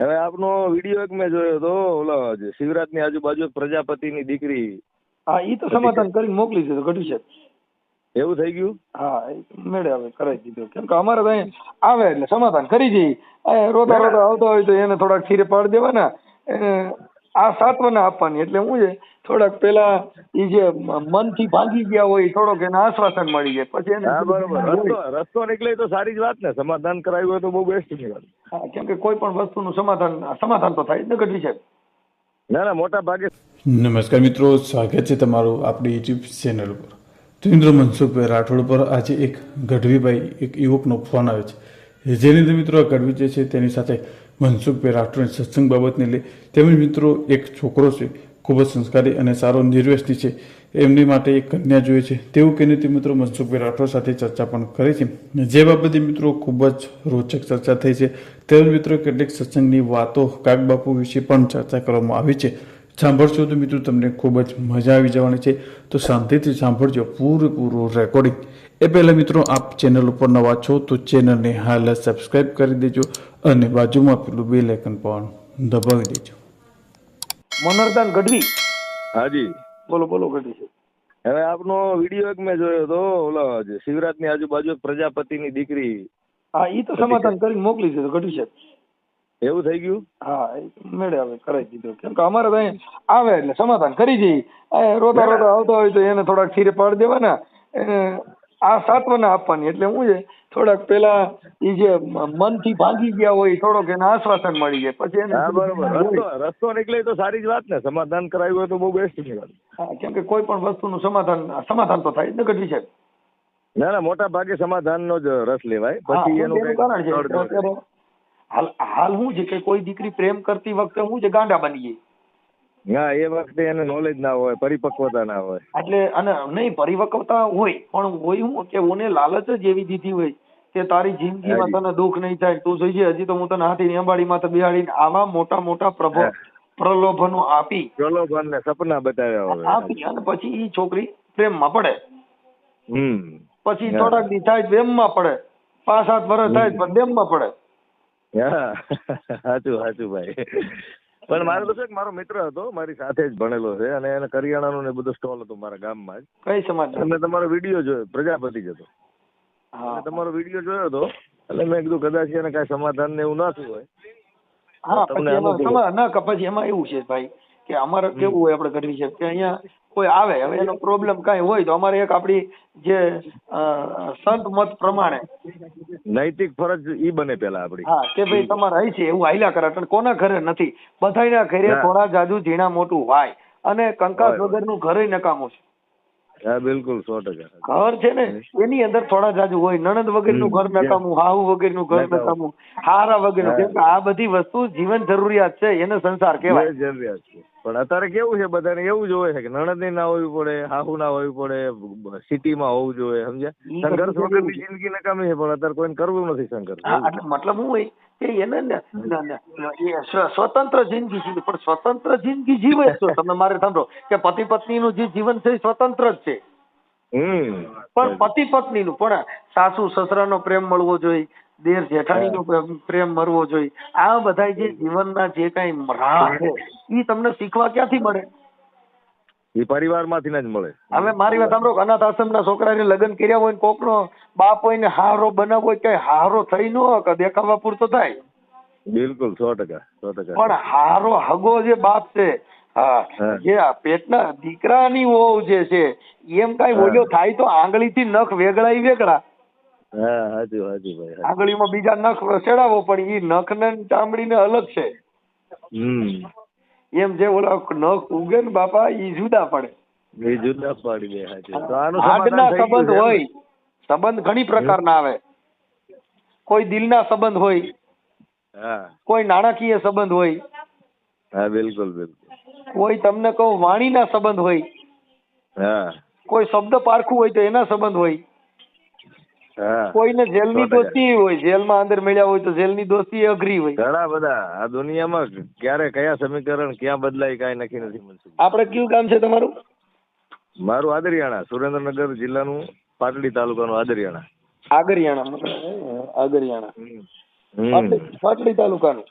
હવે આપનો વિડીયો એક મેં જોયો હતો, ઓલા જે શિવરાજની આજુબાજુ એક પ્રજાપતિની દીકરી. હા, ઈ તો સમાધાન કરીને મોકલી દીધું ગઢવી સાહેબ. એવું થઈ ગયું? હા, મેળે હવે કરાવી દીધું. કેમ કે અમારે તો અહીંયા આવે એટલે સમાધાન કરી જઈએ. રોતા રોતા આવતા હોય તો એને થોડાક ખીરે પાડી દેવાના, એને આ સાંત્વના આપવાની. એટલે શું છે, થોડાક પેલા ઈ જે મનથી ભાંગી ગયા હોય થોડોક એને આશ્વાસન મળી જાય, પછી એને હા બરોબર. રસ્તો નીકળે તો સારી જ વાત ને. સમાધાન કરાવ્યું હોય તો બહુ બેસ્ટ ની વાત. હા, કેમ કે કોઈ પણ વસ્તુનું સમાધાન તો થાય જ ને ગઢવી સાહેબ. ના ના, મોટા ભાગે. નમસ્કાર મિત્રો, સ્વાગત છે તમારું આપણી યુટ્યુબ ચેનલ ઉપર. તો મિત્રો, મનસુખભાઈ રાઠોડ પર આજે એક ગઢવીભાઈ એક યુવકનો ફોન આવે છે, જેની અંદર મિત્રો આ ગઢવી જે છે તેની સાથે મનસુખભાઈ રાઠોડની સત્સંગ બાબતને લઈ, તેમજ મિત્રો એક છોકરો છે ખૂબ જ સંસ્કારી અને સારો નિર્વ્યસની છે, એમની માટે એક કન્યા જોઈએ છે તેવું કહીને તે મિત્રો મનસુખભાઈ રાઠોડ સાથે ચર્ચા પણ કરી છે, જે બાબતે મિત્રો ખૂબ જ રોચક ચર્ચા થઈ છે. તેમજ મિત્રો કેટલીક સત્સંગની વાતો કાગબાપુ વિશે પણ ચર્ચા કરવામાં આવી છે. સાંભળશો તો મિત્રો તમને ખૂબ જ મજા આવી જવાની છે, તો શાંતિથી સાંભળજો પૂરેપૂરું રેકોર્ડિંગ. એ પહેલાં મિત્રો, આપ ચેનલ ઉપર નવા છો તો ચેનલને હાલ સબસ્ક્રાઈબ કરી દેજો અને બાજુમાં પેલું બેલ આઇકન પણ દબાવી દેજો. મનોહરદાન ગઢવી. હાજી બોલો બોલો ગઢવી સાહેબ. હવે આપનો વિડીયો એક મેં જોયો હતો, ઓલા જે શિવરાજની આજુબાજુ એક પ્રજાપતિની દીકરી. હા, ઈ તો સમાધાન કરીને મોકલી દીધું ગઢવી સાહેબ. એવું થઈ ગયું? હા, મેળે હવે કરાવી દીધું. કેમ કે અમારે તો અહીંયા આવે એટલે સમાધાન કરી જઈએ. રોતા રોતા આવતા હોય તો એને થોડાક ખીરે પાડી દેવાના, એને આ સાંત્વના આપવાની. એટલે શું છે, થોડાક પેલા ઈ જે મનથી ભાંગી ગયા હોય થોડોક એને આશ્વાસન મળી જાય, પછી એને. હા બરોબર. રસ્તો નીકળે તો સારી જ વાત ને. સમાધાન કરાવ્યું હોય તો બહુ બેસ્ટ ની વાત. હા, કેમ કે કોઈ પણ વસ્તુનું સમાધાન તો થાય જ ને ગઢવી સાહેબ. ના ના, મોટા ભાગે સમાધાનનો જ રસ લેવાય. પછી એનું એનું કારણ છે કે અત્યારે હાલ શું છે કે કોઈ દીકરી પ્રેમ કરતી વખતે શું છે, ગાંડા બની જાય. હા, એ વખતે એને નોલેજ ના હોય, પરિપક્વતા ના હોય. એટલે અને નહીં પરિપક્વતા હોય, પણ હોય શું કે ઓને લાલચ જ એવી દીધી હોય કે તારી જિંદગીમાં તને દુઃખ નહીં થાય, તું જોઈએ હજી તો હું તને હાથીની અંબાડીમાં તો બિહાડીને આવા મોટા મોટા પ્રલોભનો આપી, પ્રલોભન ને સપના બતાવ્યા હોય આપી અને પછી ઈ છોકરી પ્રેમમાં પડે. પછી હા. થોડાક દી થાય પ્રેમમાં પડે, 5-7 વર્ષ થાય પણ પ્રેમમાં પડે. હા, સાચું ભાઈ. પણ મારે તો છે કે મારો મિત્ર હતો, મારી સાથે જ ભણેલો છે, અને એને કરિયાણાનો ને બધો સ્ટોલ હતો મારા ગામમાં જ. કઈ સમાજ? મેં તમારો વિડીયો જોયો, પ્રજાપતિ જ હતો. તમારો વિડીયો જોયો હતો એટલે મેં કીધું કદાચ એને કઈ સમાધાન ને એવું ના થયું હોય. હા, પછી એમાં એવું છે ભાઈ કે અમારે કેવું હોય, આપણે ગઢવી છે કે અહીંયા કોઈ આવે, હવે એનો પ્રોબ્લેમ કઈ હોય તો અમારે એક આપડી જે સંત મત પ્રમાણે નૈતિક ફરજ ઈ બને પેલા આપડી. હા, કે ભાઈ તમારે અહીં છે એવું હાલ્યા કરે. કોના ઘરે નથી, બધાના ઘરે થોડા જાજુ ઝીણા મોટું હોય, અને કંકાસ વગરનું ઘરે નકામું છે. હા, બિલકુલ 100%. ઘર છે ને એની અંદર થોડા જાજુ હોય, નણંદ વગરનું ઘર નકામું, હાહુ વગરનું ઘર નકામું, હારા વગરનું. કેમ કે આ બધી વસ્તુ જીવન જરૂરિયાત છે, એને સંસાર કહેવાય. જરૂરિયાત છે. પણ અત્યારે કેવું છે, બધાને એવું જ હોય છે કે નણંદ ના હોવી પડે, હાહુ ના હોવી પડે, સિટીમાં હોવું જોઈએ, સમજ્યા? સંઘર્ષ વગરની જિંદગી નકામી છે, પણ અત્યારે કોઈને કરવું નથી સંઘર્ષ. એટલે મતલબ શું હોય કે એને સ્વતંત્ર જિંદગી જીવે, પણ સ્વતંત્ર જિંદગી જીવે છો તમે. મારે સાંભળો કે પતિ પત્ની નું જે જીવન છે એ સ્વતંત્ર જ છે, પણ પતિ પત્ની નું પણ સાસુ સસરાનો પ્રેમ મળવો જોઈએ, દેર જેઠાણી નો પ્રેમ મળવો જોઈએ. આ બધા જે જીવનના જે કઈ રાહ છે એ તમને શીખવા ક્યાંથી મળે? એ પરિવારમાંથી જ મળે. હવે મારી વાત સાંભળો, અનાથ આશ્રમના છોકરાને લગ્ન કર્યા હોય, કોકનો બાપ હોય ને હારો બનાવો હોય, કઈ હારો થઈ ન કે દેખાવા પૂરતો થાય. બિલકુલ 100%. પણ હારો હગો જે બાપ છે, જે પેટના દીકરાની વહુ જે છે, એમ કઈ બોલ્યો થાય તો આંગળીથી નખ વેગળા. હા, હાજી ભાઈ. આંગળીમાં બીજા નખ ચડાવો, પણ એ નખ ને ચામડી ને અલગ છે. એમ જે ઓલા નખ ઉગે ને બાપા, ઈ જુદા પડે. એ જુદા પાડી દે. હાડના સંબંધ હોય, સંબંધ ઘણી પ્રકારના આવે. કોઈ દિલના સંબંધ હોય, કોઈ નાણાકીય સંબંધ હોય. હા, બિલકુલ. કોઈ તમને કહું વાણીના સંબંધ હોય. કોઈ શબ્દ પારખું હોય તો એના સંબંધ હોય. કોઈને જેલની દોસ્તી હોય, જેલમાં અંદર મળ્યા હોય તો જેલની દોસ્તી અઘરી હોય. ઘણા બધા આ દુનિયામાં ક્યારે કયા સમીકરણ ક્યાં બદલાય કઈ નક્કી નથી. આપણે કયું ગામ છે તમારું? મારું આદરિયાણા, સુરેન્દ્રનગર જિલ્લાનું પાટડી તાલુકાનું આદરિયાણા. આગરિયાણા પાટડી તાલુકાનું.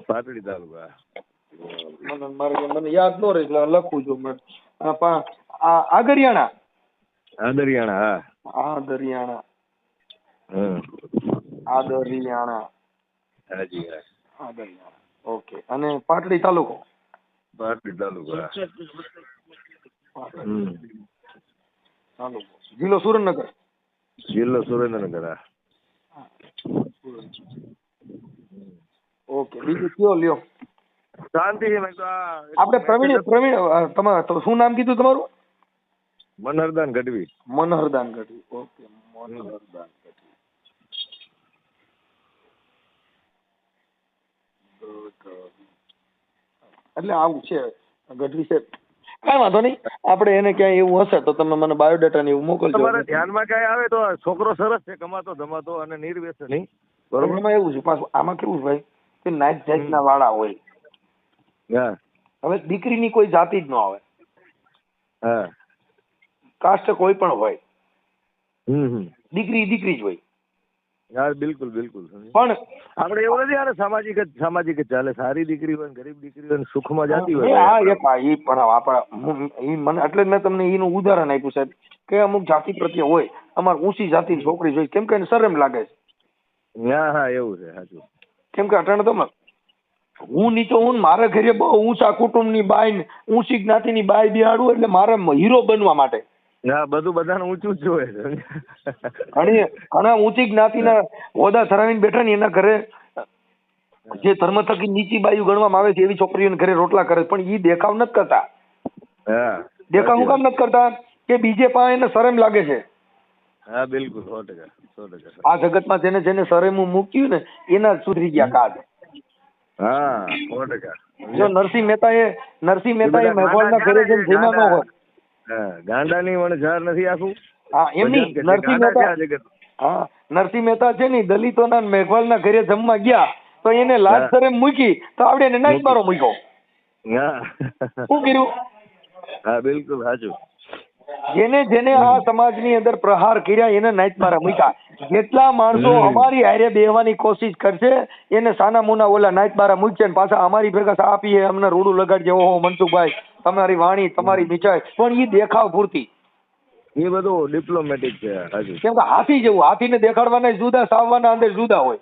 પાટડી તાલુકા. મને યાદ ન રહે એટલે લખું છું મેં. આગરિયાણા. આદરિયાણા. હા, આદરિયાણા. હમ, આદરિયાણા. હાજી હા. આદરિયાણા. ઓકે. અને પાટડી તાલુકો. પાટડી તાલુકા. પાટડી તાલુકો. જિલ્લો સુરેન્દ્રનગર. જિલ્લો સુરેન્દ્રનગર. હા. ઓકે. બીજું કયો લ્યો. શાંતિ છે. મેં તો આપણે પ્રવીણ તમારે તો શું નામ કીધું તમારું? મનહરદાન ગઢવી. મનહરદાન ગઢવી. ઓકે. મનહરદાન ગઢવી. એટલે આવું છે ગઢવી છે. કઈ વાંધો નહીં. આપણે એને ક્યાંય એવું હશે તો તમે મને બાયોડેટા ને એવું મોકલજો. તમારા ધ્યાનમાં કઈ આવે તો છોકરો સરસ છે, કમાતો ધમાતો અને નિર્વ્યસની. બરોબર. એમાં એવું છે પાછું આમાં કેવું ભાઈ કે નાત જાતના વાળા હોય. હા. હવે દીકરીની કોઈ જાતિ જ ન આવે. હા. કાસ્ટ કોઈ પણ હોય. દીકરી જ હોય. હા, બિલકુલ બિલકુલ. પણ આપણે એવું નથી યાર, સામાજિક જ ચાલે. સારી દીકરી હોય, ગરીબ દીકરી હોય, સુખમાં જાતી હોય. હા, એ પણ મને એટલે જ મેં તમને એનું ઉદાહરણ આપ્યું સાહેબ કે અમુક જાતિ પ્રત્યે હોય. અમારે ઊંચી જાતિની છોકરી જોઈ કેમ કે એને શરમ લાગે છે. હા હા, એવું છે. સાચું. કેમ કે અટાણે તો હું નીચો હું મારા ઘરે બહુ ઊંચા કુટુંબની બાઈ, ઊંચી જ્ઞાતિની બાઈ બિહાડું એટલે મારે હીરો બનવા માટે. હા, બધું બધાને ઊંચું જ જોઈએ. ઘણા ઊંચી જ્ઞાતિના હોદ્દા ધરાવીને બેઠા ને એના ઘરે જે ધર્મ થકી નીચી બાયુ ગણવામાં આવે છે એવી છોકરીઓને ઘરે રોટલા કરે, પણ એ દેખાવ નથી કરતા. દેખાવ હું કામ નથી કરતા કે બીજે પાસે એને શરમ લાગે છે. હા, બિલકુલ 100%. આ જગતમાં જેને જેને શરમું મૂક્યું ને એના સુધરી ગયા કાજ. હા, 100%. જો નરસિંહ મહેતા એ મહેવાલના ઘરે જેમ જેમાં ન હોય. ગાંડાની વણઝાર નથી આખું. હા, એમની નરસિંહ મહેતા છે ને દલિતોના મેઘવાલના ઘરે જમવા ગયા તો એને લાજ શરમ મૂકી તો આવડે એને નાઈટ મારો મૂક્યો. શું કર્યું? હા, બિલકુલ સાચું. જેને આ સમાજની અંદર પ્રહાર કર્યા એને નાઈટ મારા મૂક્યા. જેટલા માણસો અમારી હારે બેહવાની કોશિશ કરશે એને સાના મુના ઓલા નાઈટ મારા મૂકશે ને પાછા અમારી ભેગા સા આપીએ અમને રૂડું લગાડજે. ઓહો મનસુખભાઈ તમારી વાણી તમારી મીઠાઈ, પણ એ દેખાવ પૂરતી. એ બધું ડિપ્લોમેટિક છે. કેમ કે હાથી જેવું, હાથીને દેખાડવાના જુદા, સાવવાના અંદર જુદા હોય.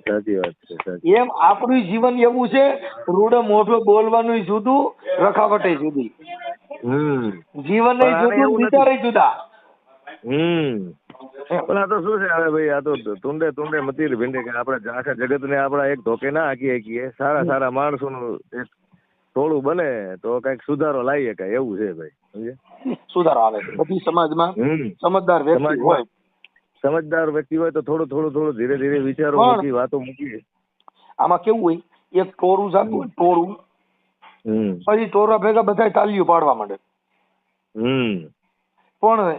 સાચી વાત છે. એમ આપણું જીવન એવું છે, રૂડો મોઢો બોલવાનું જુદું, રખાવટે જુદી. જીવન જુદું, વિચારે જુદા. પણ આ તો શું છે હવે ભાઈ, આ તો તુંડે મતીર ભીંડે કે આપણે આખા જગત ને આપડા એક ધોકે ના હાકી શકીએ. સારા માણસોનું એક થોડું બને તો કઈક સુધારો લાવી શકાય એવું છે ભાઈ. સમજે? સુધારો આવે બધી સમાજમાં. સમજદાર વ્યક્તિ હોય તો થોડું ધીરે ધીરે વિચારો મૂકી, વાતો મૂકી. આમાં કેવું હોય, એક ટોળું જાતું ટોળું, પછી ટોળા ભેગા બધા તાલીઓ પાડવા માંડે. પણ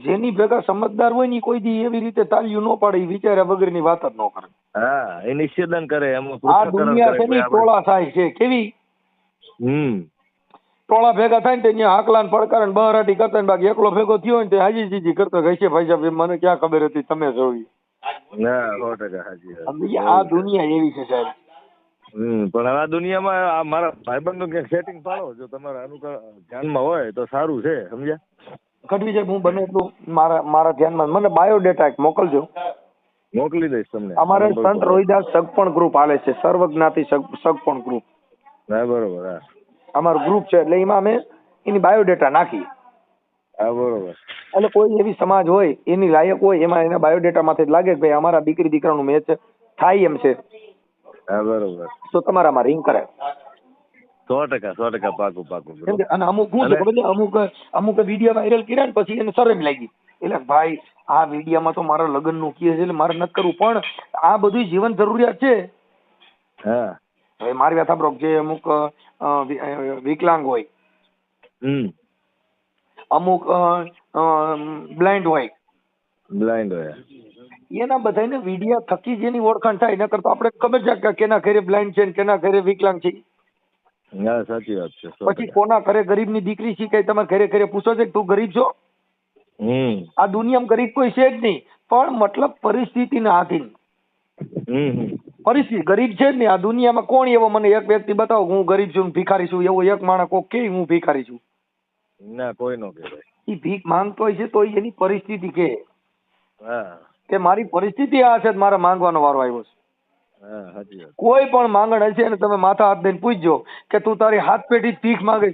જેની ભેગા સમજદાર હોય ને કોઈ દી એવી રીતે તાલીઓ ન પાડે, વિચાર્યા વગરની વાત જ ન કરે. હા, એ નિષેધન કરે. આ દુનિયા છે ને ટોળા થાય છે. કેવી ટોળા ભેગા થાય ને ત્યાં હાકલા ને પડકાર ને બહરાટી કરતા ને બાકી એકલો ભેગો થયો ને હાજી જીજી કરતો કહે છે ભાઈ સાહેબ મને ક્યાં ખબર હતી તમે જોઈ. 100% આ દુનિયા એવી છે સાહેબ. પણ આ દુનિયામાં મારા ભાઈબંધનું ક્યાંક સેટિંગ પાડો જો તમારા ધ્યાનમાં હોય તો સારું છે. સમજ્યા? ગઢવી સાહેબ હું બને એટલું મારા ધ્યાનમાં મને બાયોડેટા એક મોકલજો. મોકલી દઈશ તમને. અમારે સંત રોહિદાસ સગપણ ગ્રુપ હાલે છે, સર્વજ્ઞાતિ સગપણ ગ્રુપ. હા, બરોબર. હા, અમારું ગ્રુપ છે એટલે એમાં અમે એની બાયોડેટા નાખી. હા, બરોબર. એટલે કોઈ એવી સમાજ હોય એની લાયક હોય એમાં એના બાયોડેટા માંથી લાગે કે ભાઈ અમારા દીકરી દીકરાનું મેચ થાય એમ છે. હા, બરોબર. તો તમારામાં રિંગ કરે. 100% પાકું. અને અમુક શું છે ખબર છે, અમુક વિડીયો વાયરલ કર્યા ને પછી એને શરમ લાગી એટલે ભાઈ આ વિડીયોમાં તો મારા લગ્ન નું કહે છે એટલે મારે નથી કરવું, પણ આ બધું જીવન જરૂરિયાત છે. હા, હવે મારી વાત સાંભળો, જે અમુક વિકલાંગ હોય, અમુક બ્લાઇન્ડ હોય, એના બધાને વિડીયો થકી જેની ઓળખાણ થાય એના કરતા આપણે ખબર છે કે કેના ઘરે બ્લાઇન્ડ છે કેના ઘરે વિકલાંગ છે. સાચી વાત છે. પછી કોના ઘરે ગરીબની દીકરી છે કઈ તમારે ઘરે પૂછો છે કે તું ગરીબ છો? આ દુનિયામાં ગરીબ કોઈ છે જ નહીં, પણ મતલબ પરિસ્થિતિના આધીન. પરિસ્થિતિ ગરીબ છે જ ને આ દુનિયામાં. કોણ એવો મને એક વ્યક્તિ બતાવો હું ગરીબ છું ભિખારી છું એવો એક માણસ કોક કે હું ભિખારી છું? ના કોઈ નો કહેવાય. એ ભીખ માંગતો હોય છે તો એની પરિસ્થિતિ કે હા કે મારી પરિસ્થિતિ આ છે મારે માંગવાનો વારો આવ્યો છે. હા સાચી વાત. કોઈ પણ માંગણ હશે ને તમે માથા હાથ દઈને પૂછજો કે તું તારી હાથ પેઢી ભીખ માંગે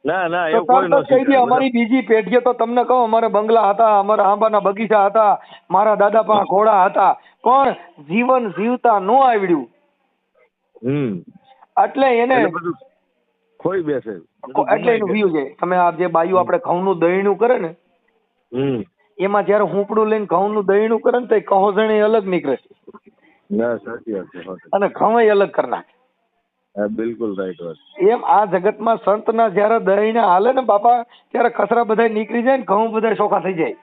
ના ના તો એવું કોઈ નો તરત જ કહી દે અમારી બીજી પેઢીએ તો તમને કહો અમારે બંગલા હતા, અમારા આંબાના બગીચા હતા, મારા દાદા પાસે ઘોડા હતા, પણ જીવન જીવતા ન આવડ્યું એટલે એને એટલે બધું ખોઈ બેસે એટલે એનું વ્યૂ છે. તમે આ જે બાયું આપણે ઘઉંનું દહીણું કરે ને એમાં જયારે હુંપડું લઈને ઘઉંનું દહીણું કરે ને તો કહોજણી અલગ નીકળે ના સાચી વાત છે. અને ઘઉં અલગ કરી નાખે. હા બિલકુલ રાઈટ વાત. એમ આ જગતમાં સંતના જયારે દહીને હાલે ને બાપા ત્યારે ખસરા બધા નીકળી જાય ને ઘઉં બધા ચોખ્ખા થઈ જાય.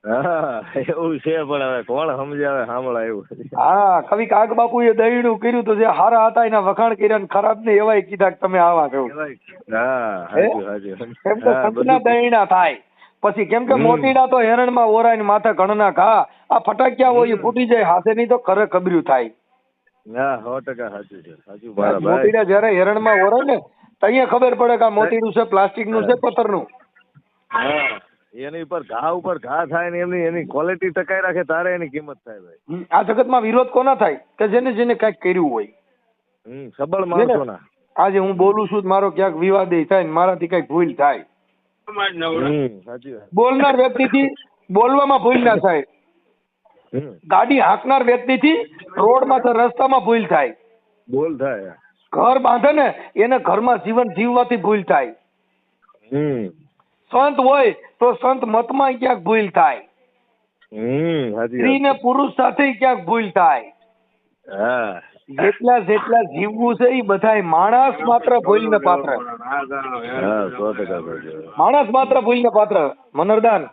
હા એવું છે પણ હવે કોણ સમજાવે સાંભળા એવું. હા કવિ કાગ બાપુએ દહીણું કર્યું તો જે હારા હતા એના વખાણ કર્યા ને ખરાબ ને એવાય કીધા કે તમે આવા છો. હા હાચું હાચું. કેમ કે સંતના દહીણા થાય પછી કેમ કે મોતીડા તો હેરણમાં ઓરાય માથે ઘણના ઘા આ ફટાક્યા હોય એ ફૂટી જાય હાથે નહીં તો કરે કબર્યું થાય. હા 100% સાચું છે. સાચું મારા ભાઈ. મોતીડા જયારે હેરણમાં ઓરાય ને તો અહીંયા ખબર પડે કે આ મોતીડું છે પ્લાસ્ટિક નું છે પથ્થરનું. હા એની ઉપર ઘા થાય ને એની ક્વોલિટી ટકાઈ રાખે તારે એની કિંમત થાય ભાઈ. આ જગતમાં વિરોધ કોના થાય કે જેને જેને કઈક કર્યું હોય. સબળ માણસોના. આજે હું બોલું છું મારો ક્યાંક વિવાદ થાય ને મારાથી કઈક ભૂલ થાય. સાચી વાત. બોલનાર વ્યક્તિથી બોલવામાં ભૂલ ના થાય. ગાડી હાંકનાર વ્યક્તિથી રોડમાં તો રસ્તામાં ભૂલ થાય. બોલ થાય. ઘર બાંધે ને એને ઘરમાં જીવન જીવવાથી ભૂલ થાય. સંત હોય તો સંત મતમાં ક્યાંક ભૂલ થાય. સ્ત્રી ને પુરુષ સાથે ક્યાંક ભૂલ થાય. હા જેટલા જેટલા જીવવું છે એ બધાય માણસ માત્ર ભૂલ ને પાત્ર. હા 100% માણસ માત્ર ભૂલ ને પાત્ર. મનરદાન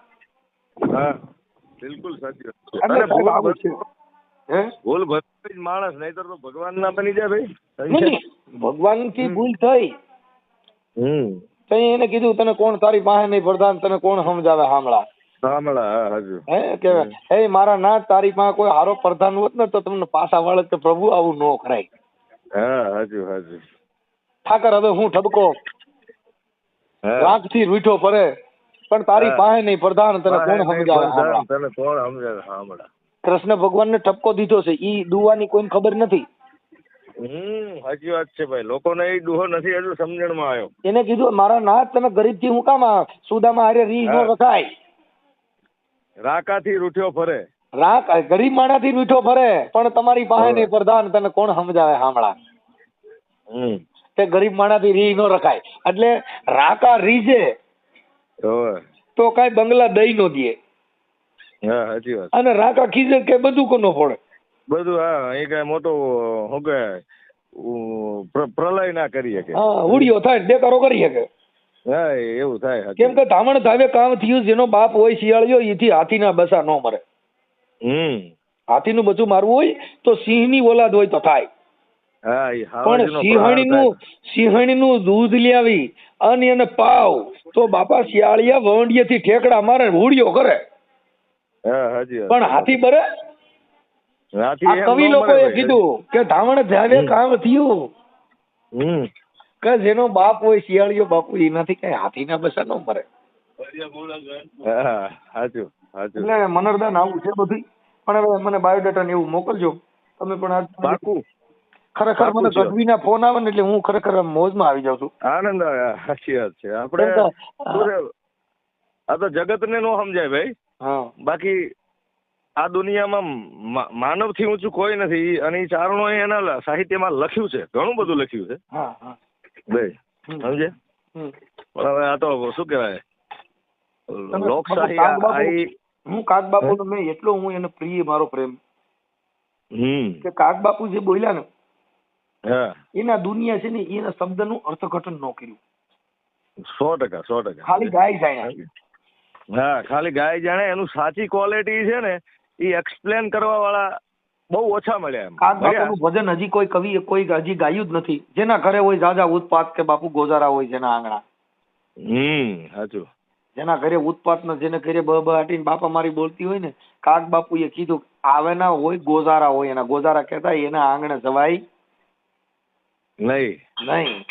હા બિલકુલ સાચી વાત. એટલે સાહેબ આવું છે. હે ભૂલ ભરતો જ માણસ નહીતર તો ભગવાન ના બની જાય ભાઈ. નહીં, ભગવાન થી ભૂલ થઈ તો એને કીધું તને કોણ તારી પાસે નહીં પ્રધાન તને કોણ સમજાવે હામળા. હે કે હે મારા નાથ તારી પાસે કોઈ હારો પ્રધાન હોત ને તો તમને પાછા વાળે કે પ્રભુ આવું ન કરાય. ઠાકર હવે હું ઠબકો રાખ થી રૂઠો પડે પણ તારી પાસે નહીં પ્રધાન તને કોણ સમજાવે હામળા. કૃષ્ણ ભગવાન ને ઠપકો દીધો છે ઈ દુવાની કોઈને ખબર નથી. સાચી વાત છે ભાઈ. લોકોને એ દુહો નથી હજુ સમજણમાં આવ્યો. એને કીધું મારા નાથ તમે ગરીબ થી હું કામ સુદામાં હારે રીહ નો રખાય. રાકાથી રૂઠ્યો ફરે. રાક ગરીબ માણા થી રૂઠો ફરે પણ તમારી પાસે નહીં પ્રધાન તને કોણ સમજાવે હામળા. તે ગરીબ માણા થી રીહ નો રખાય એટલે રાકા રીજે તો કઈ બંગલા દઈ નો દે. સાચી વાત. અને રાકા ખીજે કે બધું કોનો ફોડે બધું. હા એ કઈ મોટો શું કે પ્રલય ના કરી શકે. હા હુડિયો થાય દેકારો કરી શકે. હા એવું થાય. કેમ કે ધામણ ધાવે કામ થયું જેનો બાપ હોય શિયાળિયો એથી હાથીના બસા ન મરે. હાથીનું બચું મારવું હોય તો સિંહની ઓલાદ હોય તો થાય. પણ સિંહણીનું દૂધ લાવી અને એને પાવ તો બાપા શિયાળિયા વંડિયેથી ઠેકડા મારે હુડિયો કરે. પણ હાથી બરે. આ કવિ લોકોએ કીધું કે ધામણ ધાવે કામ થયું કે જેનો બાપ હોય શિયાળિયો બાપુ એનાથી કઈ હાથીના બસા ન મરે. એટલે મનરદાન આવું છે બધું. પણ હવે મને બાયોડેટા ને એવું મોકલજો તમે પણ. ખરેખર મને ગઢવીના ફોન આવે ને એટલે હું ખરેખર મોજમાં આવી જાઉં છું. આનંદ આવે. સાચી વાત છે. આપણે આ તો જગત ને નો સમજાય ભાઈ. બાકી આ દુનિયામાં માનવ થી ઊંચું કોઈ નથી. અને એ ચારણો એના સાહિત્યમાં લખ્યું છે. ઘણું બધું લખ્યું છે ભાઈ સમજે. પણ હવે આ તો શું કેવાય લોકશાહી. હું કાગ બાપુ મેં એટલો હું એને પ્રિય મારો પ્રેમ કે કાગ બાપુ જે બોલ્યા ને એના દુનિયા છે ને એના શબ્દનું અર્થઘટન ન કર્યું. 100%. ખાલી ગાય જાણે. હા ખાલી ગાય જાણે. એનું સાચી ક્વોલિટી છે ને એ એક્સપ્લેન કરવા વાળા બહુ ઓછા મળ્યા. કાગ બાપુનું ભજન હજી કોઈ કવિ કોઈ હજી ગાયું જ નથી. જેના ઘરે હોય જાજા ઉત્પાત કે બાપુ ગોજારા હોય જેના આંગણા. સાચું. જેના ઘરે ઉત્પાત ને જેને ઘરે બહાટીને બાપા મારી બોલતી હોય ને કાગ બાપુએ કીધું આવેના હોય ગોજારા હોય, એના ગોજારા કહેતા એના આંગણે જવાય નહીં. નહીં.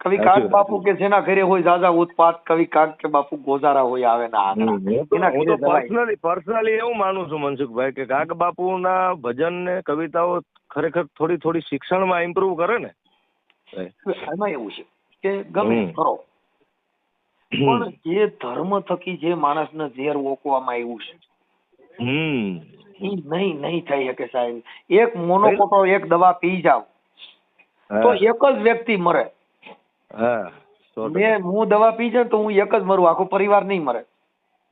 કવિ સાચું, કાક સાચું. બાપુ કે જેના ઘરે હોય જાજા ઉત્પાત, કવિ કાક કે બાપુ ગોજારા હોય આવેના આંગણા, એના હું ઘરે તો જવાય. પર્સનલી એવું માનું છું મનસુખભાઈ કે કાક બાપુના ભજન ને કવિતાઓ ખરેખર થોડી થોડી શિક્ષણમાં ઇમ્પ્રુવ કરે ને. એમાં એવું છે કે ગમે હમ. કરો પણ જે ધર્મ થકી જે માણસને ઝેર ઓકવામાં આવ્યું છે એ નહીં થઈ શકે સાહેબ. એક મોનોકોટો એક દવા પી જાવ તો એક જ વ્યક્તિ મરે. હા 100%. હું દવા પી જાઉં તો હું એક જ મરું, આખો પરિવાર નહીં મરે.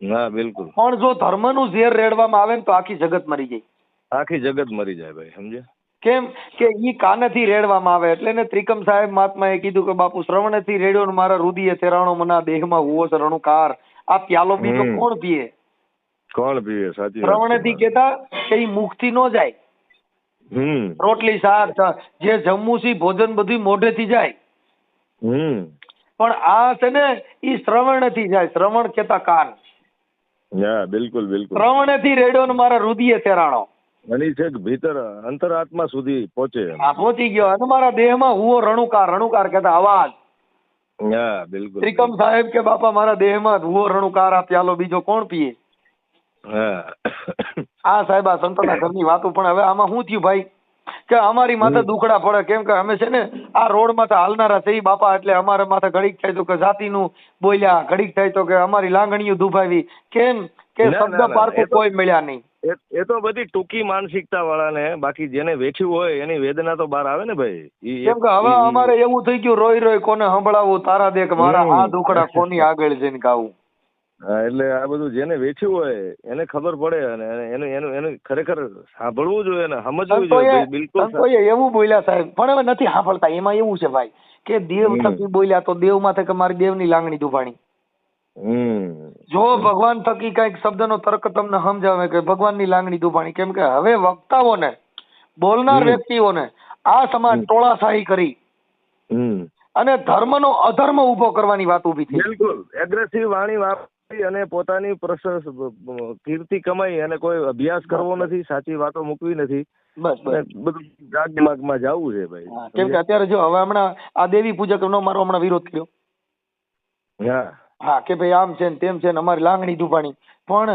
હા બિલકુલ. પણ જો ધર્મનું ઝેર રેડવામાં આવે ને તો આખી જગત મરી જાય. આખી જગત મરી જાય ભાઈ, સમજ્યા? કેમ કે ઈ કાનેથી રેડવામાં આવે. એટલે ને ત્રિકમ સાહેબ મહાત્માએ કીધું કે બાપુ શ્રવણેથી રેડ્યો ને મારા રુદિએ તેરાણો મના દેહમાં હુવો છે રણુકાર. આ પ્યાલો બીજો કોણ પીએ? કોણ પીવે? સાચી વાત છે. શ્રવણેથી કેતા કે ઈ મુખથી નો જાય. રોટલી શાક જે જમવું છે ભોજન બધું મોઢેથી જાય. પણ આ છે ને ઈ શ્રવણેથી જાય. શ્રવણ કેતા કાન. હા બિલકુલ બિલકુલ. શ્રવણેથી રેડ્યો ને મારા રુદિએ તેરાણો. એની છેક ભીતર અંતરાત્મા સુધી પહોંચે. આ પહોંચી ગયો. અને મારા દેહમાં હુવો રણુકાર. રણુકાર કેતા અવાજ. હા બિલકુલ. ત્રિકમ સાહેબ કે બાપા મારા દેહમાં હુવો રણુકાર. આ પ્યાલો બીજો કોણ પીએ? હા આ સાહેબ આ સંતોના ઘરની વાતો. પણ હવે આમાં શું થયું ભાઈ કે અમારી માથે દુખડા પડે. કેમ કે અમે છે ને આ રોડ માથે હાલનારા છે બાપા. એટલે અમારા માથે ઘડીક થાય તો કે જાતિનું બોલ્યા, ઘડીક થાય તો કે અમારી લાગણીઓ દુભાવી. કેમ કે શબ્દ પારખું કોઈ મળ્યા નહીં. એ તો બધી ટૂંકી માનસિકતા વાળાને, બાકી જેને વેઠ્યું હોય એની વેદના તો બહાર આવે ને ભાઈ. કેમ કે હવે અમારે એવું થઈ ગયું, રોઈ રોઈ કોને સંભળાવું તારા દેખ મારા આ દુખડા કોની આગળ જઈને ગાવું. હા એટલે આ બધું જેને વેચ્યું હોય એને ખબર પડે અને એનું એનું એનું ખરેખર સાંભળવું જોઈએ ને સમજવું જોઈએ. બિલકુલ સંતોએ એવું બોલ્યા સાહેબ, પણ હવે નથી સાંભળતા. એમાં એવું છે ભાઈ કે દેવ થકી બોલ્યા તો દેવ માથે કે મારી દેવની લાગણી દુભાણી. જો ભગવાન થકી કઈક શબ્દનો તર્ક તમને સમજાવે કે ભગવાનની લાગણી દુભાણી. કેમ કે હવે વક્તાઓને, બોલનાર વ્યક્તિઓને આ સમાજ ટોળાશાહી કરી અને ધર્મનો અધર્મ ઉભો કરવાની વાત ઉભી થઈ. બિલકુલ એગ્રેસિવ વાણી વાપરી અને પોતાની કીર્તિ કમાઈ અને કોઈ અભ્યાસ કરવો નથી, સાચી વાતો મૂકવી નથી. બસ બસ બધું જાગ દિમાગમાં જવું છે ભાઈ. કેમ કે અત્યારે જો હવે હમણાં આ દેવી પૂજક નો મારો હમણાં વિરોધ કર્યો. હા કે ભાઈ આમ છે ને તેમ છે ને અમારી લાગણી દુભાણી. પણ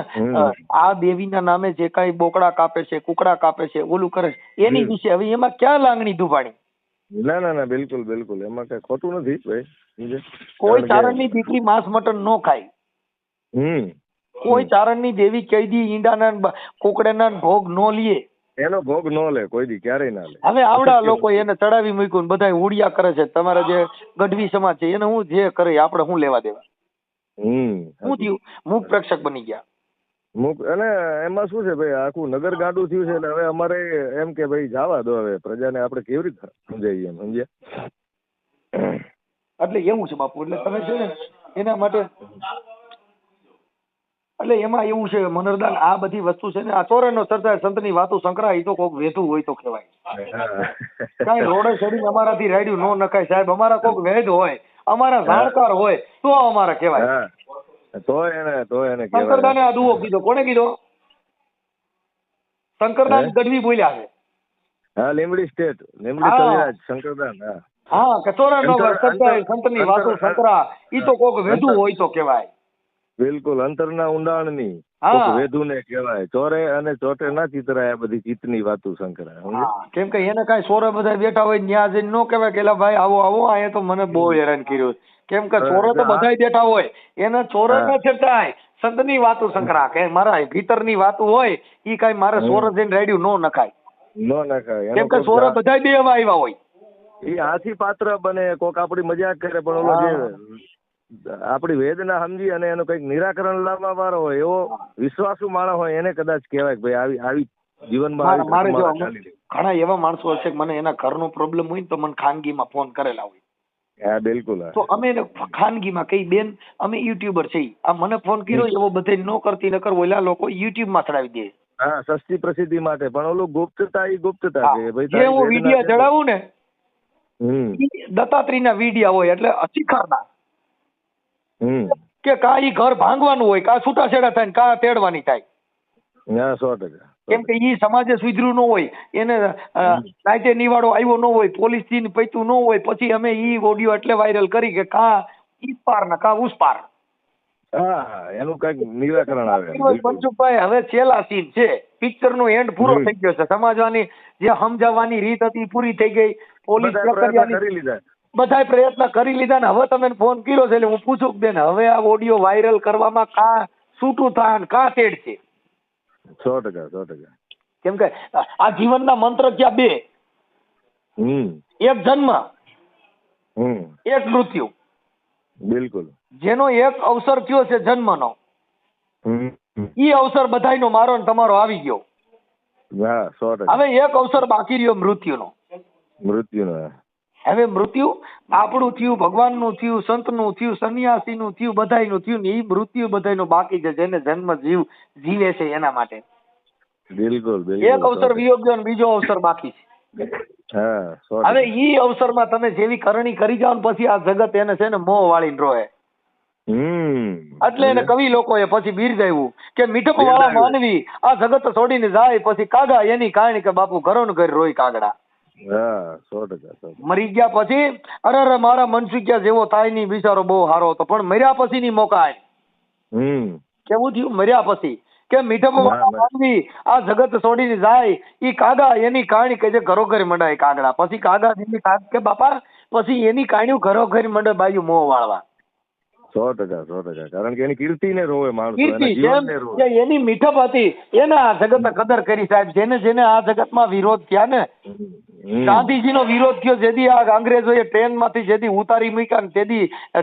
આ દેવીના નામે જે કઈ બોકડા કાપે છે, કુકડા કાપે છે, ઓલું કરે છે એની વિશે હવે એમાં ક્યાં લાગણી દુભાણી? ના ના ના બિલકુલ બિલકુલ એમાં કઈ ખોટું નથી ભાઈ. કોઈ ચારણની દીકરી માંસ મટન નો ખાય. કોઈ ચારણની દેવી કૈદી ઈંડાના કોકડાના ભોગ નો લે. એનો ભોગ નો લે કોઈ દી, ક્યારેય ના લે. હવે આવડા લોકો એને ચડાવી મૂક્યું, બધા હુડિયા કરે છે. તમારા જે ગઢવી સમાજ છે એને હું જે કરે આપણે શું લેવા દેવા? શું થયું? મૂક પ્રેક્ષક બની ગયા. અને એમાં શું છે ભાઈ, આખું નગર ગાંડું થયું છે. એટલે હવે અમારે એમ કે ભાઈ જવા દો, હવે પ્રજાને આપણે કેવી રીતે સમજાવીએ એમ, સમજ્યા? એટલે એવું છે બાપુ. એટલે તમે છે ને એના માટે એટલે એમાં એવું છે મનરદાન આ બધી વસ્તુ છે ને આ ચોરાનો ચર્ચા સંતની વાતો સંકળાય તો કોક વેધું હોય તો કહેવાય. કઈ રોડે ચડીને અમારાથી રાડ્યું નો નખાય સાહેબ. અમારા કોક વેદ હોય, અમારા જાણકાર હોય તો અમારા કહેવાય. તો એને શંકરદાને આ દુઓ કીધો. કોને કીધો? શંકરદાન ગઢવી બોલ્યા છે. હા લીંબડી સ્ટેટ, લીંબડી કવિરાજ શંકરદાન. હા કે ચોરાનો ચર્ચા સંતની વાતો સંકળા ઈ તો કોક વેધું હોય તો કહેવાય. બિલકુલ અંતરના ઊંડાણની વેધુ ને કહેવાય. ચોરે અને ચોટે ના ચિતરાય આ બધી ચિત્તની વાતો સંકળાય. કેમ કે એને કઈ સોરે બધા બેઠા હોય ત્યાં જઈને નો કહેવાય કે એલા ભાઈ આવો આવો, અહીંયા તો મને બહુ હેરાન કર્યું. કેમ કે ચોરે તો બધા બેઠા હોય, એને ચોરે ન છેટાય. સંતની વાતો સંકળા કે મારા ભીતરની વાતો હોય ઈ કઈ મારે સોરે જઈને રાડ્યું નો નખાય. નો નખાય. કેમ કે સોરે બધા બે આવ્યા હોય. ઈ હાથી પાત્ર બને, કોક આપડી મજાક કરે, પણ ઓલો જે આપડી વેદના સમજી અને એનું કઈક નિરાકરણ લાવવા વાળો હોય એવો વિશ્વાસુ માણસ હોય એને કદાચ કહેવાય કે ભાઈ આવી આવી જીવનમાં મારે જો ઘણા એવા માણસો હશે કે મને એના ઘરનો પ્રોબ્લેમ હોય ને તો મને ખાનગીમાં ફોન કરેલા હોય. હા બિલકુલ. તો અમે એને ખાનગીમાં કઈ બેન અમે યુટ્યુબર છીએ, આ મને ફોન કર્યો એવો બધે ન કરતી નકર ઓલા લોકો યુટ્યુબ માં ચડાવી દે. હા સસ્તી પ્રસિદ્ધિ માટે. પણ ઓલું ગુપ્તતા એ ગુપ્તતા છે ભાઈ. જે હું વિડીયો ચડાવું ને દત્તાત્રેયના વિડીયા હોય એટલે અશિખરના કે કા ઈ ઘર ભાંગવાનું હોય, કા છૂટાછેડા થાય, કા તેડવાની થાય. હા 100%. કેમ કે ઈ સમાજે સુધર્યું ન હોય, એને નાઈટે નિવાડો આવ્યો ન હોય, પોલીસ થી પૈતું ન હોય, પછી અમે ઈ ઓડિયો એટલે વાયરલ કરી કે કા ઈ પાર ને કા ઉસ પાર. હા, એનું કઈક નિરાકરણ આવે. મનસુખભાઈ, હવે છેલ્લા સીન છે, પિક્ચર નો એન્ડ પૂરો થઈ ગયો છે, સમજવાની જે સમજાવવાની રીત હતી પૂરી થઈ ગઈ, પોલીસ કરી લીધા, બધાય પ્રયત્ન કરી લીધા ને હવે તમે ફોન કર્યો છે એટલે હું પૂછું કે બેન હવે આ ઓડિયો વાયરલ કરવામાં કા છૂટું થાય ને કા તેડ છે? 100%. કેમ કે આ જીવનના મંત્ર ક્યાં બે, એક જન્મ, એક મૃત્યુ. બિલકુલ. જેનો એક અવસર થયો છે જન્મનો, ઈ અવસર બધાયનો મારો ને તમારો આવી ગયો. હા, 100%. હવે એક અવસર બાકી રહ્યો મૃત્યુનો. હવે મૃત્યુ આપણું થયું, ભગવાનનું થયું, સંતનું થયું, સંન્યાસીનું થયું, બધાયનું થયું ને ઈ મૃત્યુ બધાયનું બાકી છે, જેને જન્મ જીવે છે એના માટે. બિલકુલ. એક અવસર વિયોગ ગયો ને બીજો અવસર બાકી છે. હવે ઈ અવસરમાં તમે જેવી કરણી કરી જાવ ને પછી આ જગત એને છે ને મોહ વાળીને રોહે. એટલે એને કવિ લોકોએ પછી બિરદાવ્યું કે મીઠપ વાળા માનવી આ જગત છોડીને જાય પછી કાગા એની કારણે કે બાપુ ઘરો ને ઘર રોય કાગડા. 100%. મરી ગયા પછી અરે મારા મનસુખિયા જેવો થાય નહીં, બિચારો બહુ સારો હતો, પણ મર્યા પછી ની મોકાય. કેવું થયું મર્યા પછી કે મીઠપ વાળા માનવી આ જગત છોડીને જાય ઈ કાગા એની કારણી કે જે ઘરો ઘર મંડાય કાગડા. પછી કાગા કે બાપા પછી એની કારણ્યું ઘરો ઘર મંડે બાયું મોહ વાળવા. 100%. કારણ કે એની કીર્તિ ને રોવે માણસો, એની મીઠપ હતી એને આ જગત કદર કરી સાહેબ. જેને આ જગતમાં વિરોધ થયા ને, ગાંધીજીનો વિરોધ થયો જેથી આ અંગ્રેજોએ ટ્રેન માંથી જેથી ઉતારી મૂક્યા ને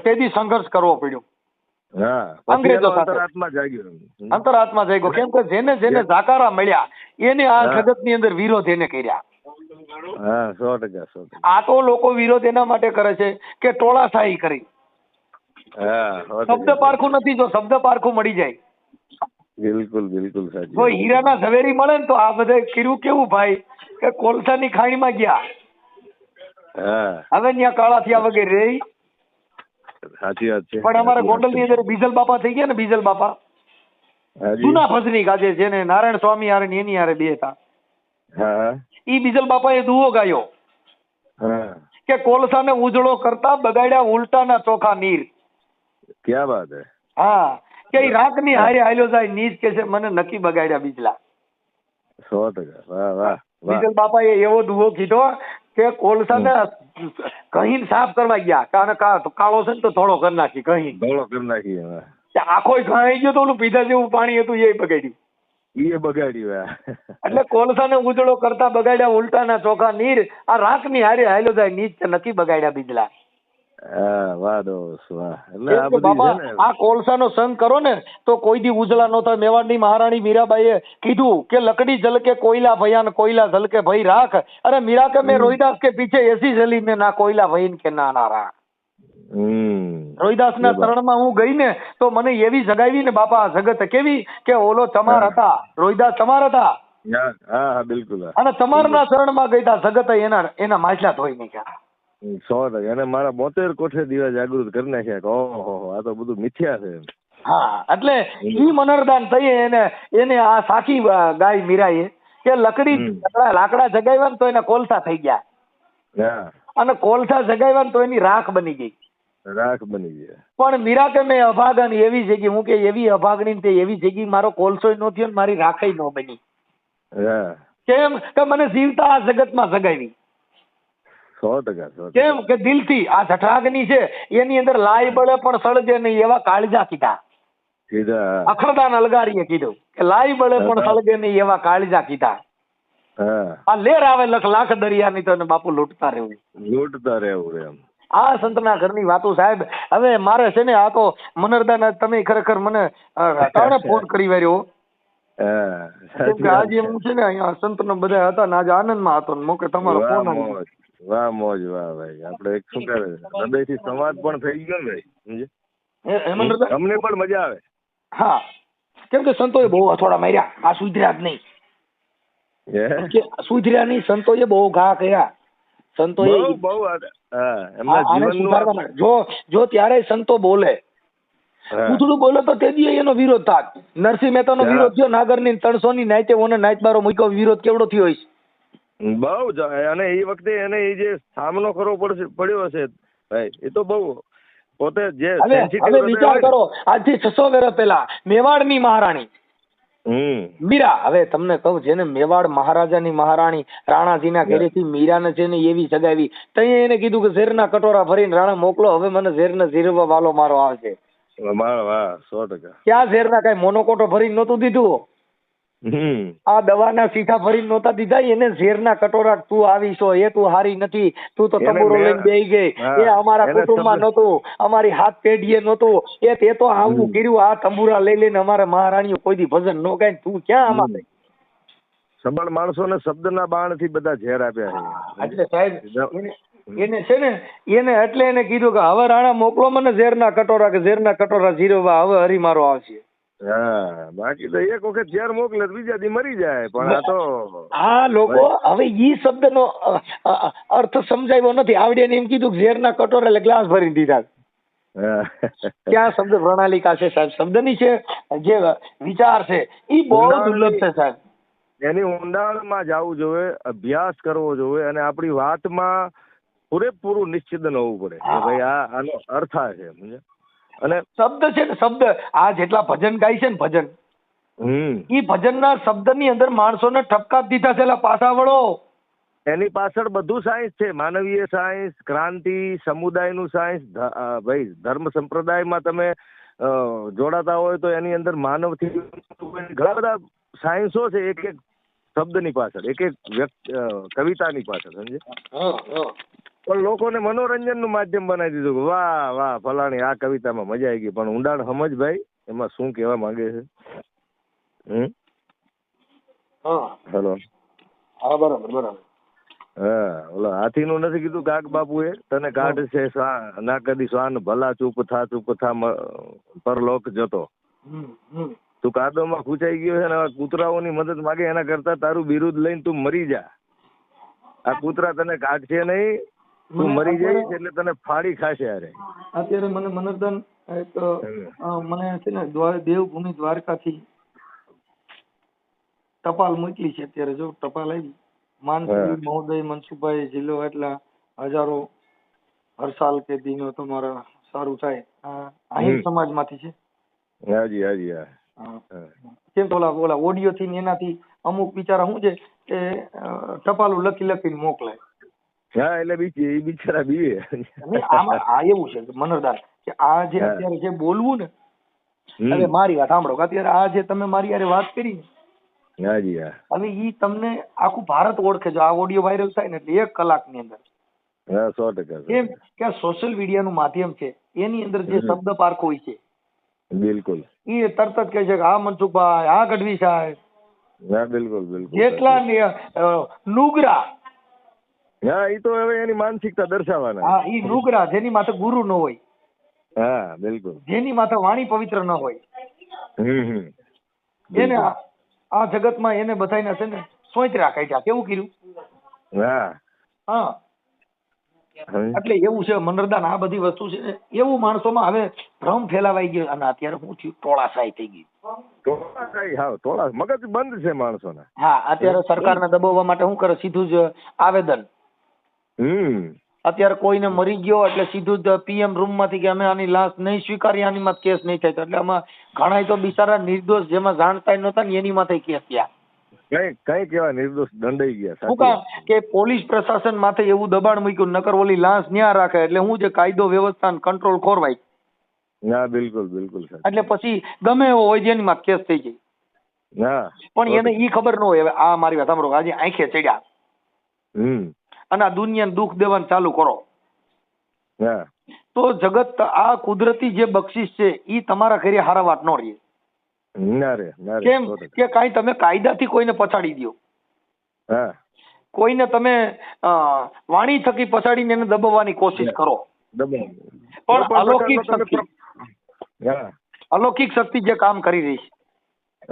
તેથી સંઘર્ષ કરવો પડ્યો. અંગ્રેજો અંતરાત્મા જાગ્યો. કેમ કે જેને જાકારા મળ્યા એને આ જગત ની અંદર વિરોધ એને કર્યા. 100%. આ તો લોકો વિરોધ એના માટે કરે છે કે ટોળાશાહી કરી. શબ્દ પારખું નથી, જો શબ્દ પારખું મળી જાય. બિલકુલ સાચી. જો હીરાના ઝવેરી મળે ને તો આ બધે કર્યું કેવું ભાઈ કે કોલસાની ખાણીમાં ગયા, હવે ત્યાં કાળા થયા વગેરે રહી. સાચી વાત છે. પણ અમારા ગોંડલ ની અંદર બીજલ બાપા થઈ ગયા ને, બીજલ બાપા જૂના ભજની ગાજે, જેને નારાયણ સ્વામી હારે ને એની હારે બે હતા. ઈ બીજલ બાપા એ દુહો ગાયો કે કોલસાને ઉજળો કરતા બગાડ્યા ઉલટાના ચોખા નીર. ક્યાં વાત હે. હા, કે રાત ની હારે હાલ્યો જાય નીચ કે છે મને નક્કી બગાડ્યા બીજલા. 100%. વાહ. બીજલ બાપા એ એવો દુહો કીધો કે કોલસાને કहीं સાફ કરવા ગયા, કારણ કાળો છે ને તો થોડો કરી નાખી, કहीं ધોળો કરી નાખી. આખો ઘાઈ ગયો તો ઓલું પીધા જેવું પાણી હતું એ બગાડ્યું. એટલે કોલસાને ઉજળો કરતા બગાડ્યા ઉલટાના ચોખા નીર, આ રાખ ની હારે હાલ્યો જાય નીચ નક્કી બગાડ્યા બીજલા. આ કોલસાનો સંગ કરો ને તો કોઈ દી ઉજળા ન થાય. મેવાડની મહારાણી મીરાબાઈએ કીધું કે લકડી જલકે કોયલા ભયાન કોયલા જલકે ભઈ રાખ. અરે મીરા કે મેં રોહિદાસ કે પીછે એસી જલી મેં ના કોયલા ભઈન કે ના રાખ. રોહિદાસ ના ચરણમાં હું ગઈ ને તો મને એવી જગાવી ને બાપા જગત કેવી કે ઓલો ચમાર હતા, રોહિદાસ ચમાર હતા. બિલકુલ. અને ચમારના ચરણમાં ગઈ તા જગત એના માછલા ધોઈ નાખ્યા. 100%. અને મારા 72 કોઠે દીવા જાગૃત કરી નાખ્યા. ઓહો, આ તો બધું મિથ્યા છે. હા, એટલે ઈ મનરદાન થઈ એને આ સાખી ગાય મીરાએ કે લાકડા જગાવ્યા ને તો એના કોલસા થઈ ગયા, અને કોલસા જગાવ્યા ને તો એની રાખ બની ગઈ. પણ મીરા કે મેં અભાગન એવી જગ્યા, હું કે એવી અભાગણી તે એવી જગ્યા મારો કોલસો નો થયો ને મારી રાખઈ નો બની. કેમ કે મને જીવતા આ જગતમાં જગાવી. 100%. કેમ કે દિલથી આ જઠરાગ્નિ છે એની અંદર લાય બળે પણ સળગે નહીં એવા કાળજા કીધા. અખરદાન અલગારીએ કીધું કે લાય બળે પણ સળગે નહીં એવા કાળજા કીધા. આ લેર આવે લાખ દરિયાની તો બાપુ લૂંટતા રહેવું. આ સંતના ઘરની વાતો સાહેબ. હવે મારે છે ને આ તો મનરદાન તમે ખરેખર મને ફોન કરી વાર્યો. આજે હું છે ને અહીંયા સંત નો બધા હતા ને આજે આનંદમાં હતો ને મોકે તમારો ફોન આવ્યો. વાહ મોજ, વાહ ભાઈ. આપડે એક શું કરે હૃદયથી સંવાદ પણ થઈ ગયો ને, અમને પણ મજા આવે. હા, કેમ કે સંતોએ બહુ હથોડા માર્યા, આ સુધર્યા જ નહીં. સુધર્યા નહીં, સંતોએ બહુ ઘા કર્યા. સંતોએ બહુ એમના જીવનનું જો ત્યારે સંતો બોલે હા. પૂતળું બોલે તો તે દી એનો વિરોધ થાત. નરસિંહ મહેતાનો હા. વિરોધ થયો, નાગરની 300 ની નાઈતે ઓને નાઈટ બારો મૂક્યો, વિરોધ કેવડો થયો હશે. બહુ જ. અને એ વખતે એને એ જે સામનો કરવો પડ્યો હશે ભાઈ, એ તો બહુ પોતે જે હવે sensitive હવે હૃદય વિચાર હોય ને. કરો, આજથી 600 વર્ષ પહેલા મેવાડની મહારાણી મીરા, હવે તમને કહું, જેને મેવાડ મહારાજાની મહારાણી રાણાજીના ઘરેથી મીરાને છે ને એવી સગાવી, તઈએ એને કીધું કે ઝેરના કટોરા ભરીને રાણા મોકલો, હવે મને ઝેરને ઝીરવા વાલો મારો આવશે. વાહ 100%. ક્યાં ઝેરના કાંઈ મોનોકોટો ભરીને નહોતું દીધું, આ દવાના સીઠા ભરીને નહોતા દીધા, એને ઝેરના કટોરા, તું આવી છો, એ તું હારી નથી, તું તો એને તંબુરો મેં- લઈને બેહી ગઈ, હા, એ અમારા એને કુટુંબમાં શબ્દ- નહોતું, અમારી હાથ પેઢીએ નહોતું, તે તો આવું કર્યું, આ તંબુરા લઈ લઈને અમારા મહારાણીઓ કોઈ દી ભજન નો ગાય, તું ક્યાં આમાં થઈ? સબળ માણસોને શબ્દના બાણથી બધા ઝેર આપ્યા છે. એટલે સાહેબ એને છે ને, એને એટલે એને કીધું કે હવે રાણા મોકલો મને ઝેરના કટોરા, કે ઝેરના કટોરા ઝીરવા હવે હરી મારો આવશે. હા, બાકી તો એક વખત ઝેર મોકલે તો બીજા દી મરી જાય, પણ આ તો આ લોકો હવે ઈ શબ્દનો અર્થ સમજાવ્યો નથી, આવડે એમ કીધું કે ઝેરના કટોરા એટલે ગ્લાસ ભરી દીધા. હા. ક્યાં શબ્દ પ્રણાલિકા છે સાહેબ, શબ્દની છે, જે વિચાર છે ઈ બહુ દુર્લભ છે સાહેબ. એની ઊંડાણમાં જવું જોઈએ, અભ્યાસ કરવો જોઈએ, અને આપણી વાતમાં પૂરેપૂરું નિશ્ચિદન હોવું પડે કે ભાઈ આનો અર્થ આ છે, સમજ્યા? અને શબ્દ છે ને, શબ્દ આ જેટલા ભજન ગાય છે ને ભજન, ઈ ભજનના શબ્દની અંદર માણસોને ઠપકા જ દીધા છે. એલા પાછા વળો, એની પાછળ બધું સાયન્સ છે, માનવીય સાયન્સ, ક્રાંતિ, સમુદાયનું સાયન્સ. ભાઈ ધર્મ સંપ્રદાયમાં તમે જોડાતા હોય તો એની અંદર માનવથી ઘણા બધા સાયન્સો છે, એક એક શબ્દની પાછળ, એક એક કવિતાની પાછળ, સમજે? પણ લોકોને મનોરંજનનું માધ્યમ બનાવી દીધું કે વાહ વાહ ફલાણી આ કવિતામાં મજા આવી ગઈ, પણ ઊંડાણ સમજ ભાઈ એમાં શું કહેવા માંગે છે. હેલો. હા બરાબર બરાબર. હા, ઓલો હાથીનું નથી કીધું કાક બાપુએ, તને કાઢ છે ના કદી શ્વાન, ભલા ચૂપ થા પરલોક જતો. તું કાદવમાં ખૂંચાઈ ગયો છે ને કૂતરાઓની મદદ માગે, એના કરતા તારું બિરુદ લઈને તું મરી જા. આ કૂતરા તને કાઢશે નહીં, તું મરી જઈશ એટલે તને ફાડી ખાશે. અરે અત્યારે મને મનોરંજન એક મને છે ને દેવભૂમિ દ્વારકાથી ટપાલ મોકલી છે. અત્યારે જો ટપાલ આવી, માનસી મહોદય મનસુખભાઈ જિલ્લો એટલા હજારો હરસાલ કે દિનો તમારા સારું થાય. આહિર સમાજમાંથી છે. હાજી હાજી હા. કેમ તો ઓલા ઓડિયો થી એનાથી અમુક બિચારા શું છે કે ટપાલું લખીને મોકલે. હા, એટલે બિચારા બીવે. આમાં આ એવું છે મનોરદાન કે આ જે અત્યારે જે બોલવું ને, હવે મારી વાત સાંભળો કે અત્યારે આ જે તમે મારી યારે વાત કરી ને, હાજી હા, હવે ઈ તમને આખું ભારત ઓળખે છે. આ ઓડિયો વાયરલ થાય ને એટલે 1 કલાકની અંદર. હા 100%. કેમ કે આ સોશિયલ મીડિયાનું માધ્યમ છે, એની અંદર જે શબ્દ પારખો હોય છે, બિલકુલ એ તરત જ કહે છે કે આ મનસુખભાઈ, આ ગઢવી સાહેબ, હા બિલકુલ બિલકુલ. જેટલા નુગરા, હા એ તો હવે એની માનસિકતા દર્શાવવાના. હા ઈ નુગરા જેની માથે ગુરુ ન હોય, હા બિલકુલ, જેની માથે વાણી પવિત્ર ન હોય, એને આ જગતમાં એને બધાયના છે ને સોંતરા કાઢ્યા. કેવું કર્યું? હા એટલે એવું છે મનરદાન, આ બધી વસ્તુ છે ને એવું માણસોમાં હવે ભ્રમ ફેલાવાઈ ગયો. અને અત્યારે શું થયું, ટોળાશાહી થઈ ગઈ. મગજ બંધ છે માણસોના. હા, અત્યારે સરકારને દબાવવા માટે શું કરે, સીધું જ આવેદન. અત્યારે કોઈને મરી ગયો એટલે સીધું જ પીએમ રૂમ માંથી કે અમે આની લાશ નહીં સ્વીકારી, આની માં કેસ નહીં થાય. એટલે આમાં ઘણા તો બિચારા નિર્દોષ જેમાં જાણતા નહોતા ને એની માથે કેસ થયા. કઈ કેવા નિર્દોષ દંડાઈ ગયા. શું કામ કે પોલીસ પ્રશાસન માથે એવું દબાણ મૂક્યું, નકર ઓલી લાશ ન્યા રાખે એટલે શું છે કાયદો વ્યવસ્થા કંટ્રોલ ખોરવાય. ના બિલકુલ બિલકુલ. એટલે પછી ગમે એવો હોય જેની માં કેસ થઈ જાય. પણ એને ઈ ખબર ન હોય. હવે આ મારી વાત સાંભળો, આજે આંખે ચડ્યા અને આ દુનિયાને દુઃખ દેવાનું ચાલુ કરો તો જગત આ કુદરતી જે બક્ષિસ છે ઈ તમારા ઘરે હારા વાત ન રહે. કેમ કે કાંઈ તમે કાયદાથી કોઈને પછાડી દો, કોઈને તમે વાણી થકી પછાડીને એને દબાવવાની કોશિશ કરો, પણ અલૌકિક શક્તિ, અલૌકિક શક્તિ જે કામ કરી રહી છે,